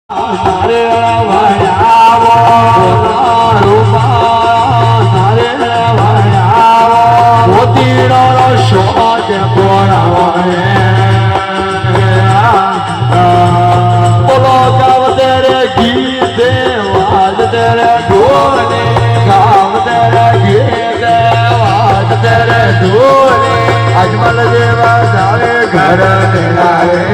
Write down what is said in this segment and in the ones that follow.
નારે વયાવો રૂપા નારે વયાવો મોતીનો શોધ કોરાવે બોલો ગાવ તેરે ગીતે વાજ તેરે ઢોલે ગાવ તેરે ગીતે વાજ તેરે ઢોલે અજમલ જેવા જાવે ઘર તેરાવે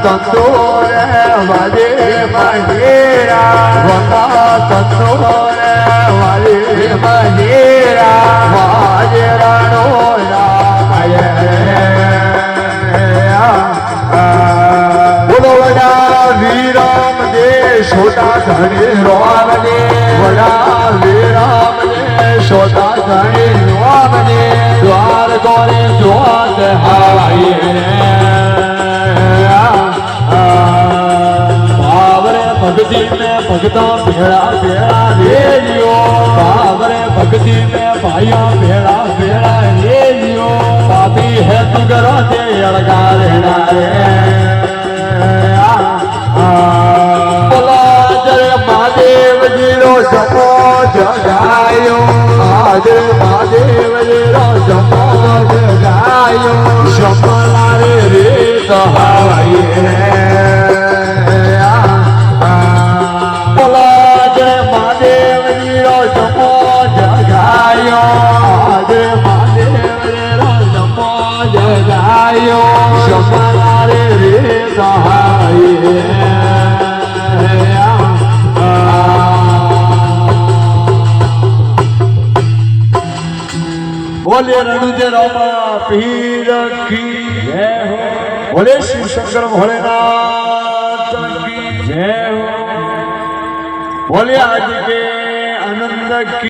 તંદોરે વાજે મહેરા વના તંદોરે વાજે મહેરા વાજે રાણો રામાય બોલો વડા વીરામ દે છોટા ઘણી રોમ દે વડા વીરામ દે છોટા ઘણી રોમ દે દ્વાર કોરે દ્વાત હવાઈ भक्ति में भक्तों भेड़ा भेड़ा ले लियो बाबरे भक्ति में भाइयों भेड़ा भेड़ा ले लियो पापी है तू करो दे अड़का रहना रे बोला जय महादेव जी रो जपो जगायो आज महादेव जी रो जपो जगायो शमला रे तो हवाई रे बोले रणुजय रामा पीर की जय हो बोले शिव शंकर भोलेनाथ की जय हो बोले आज के आनंद की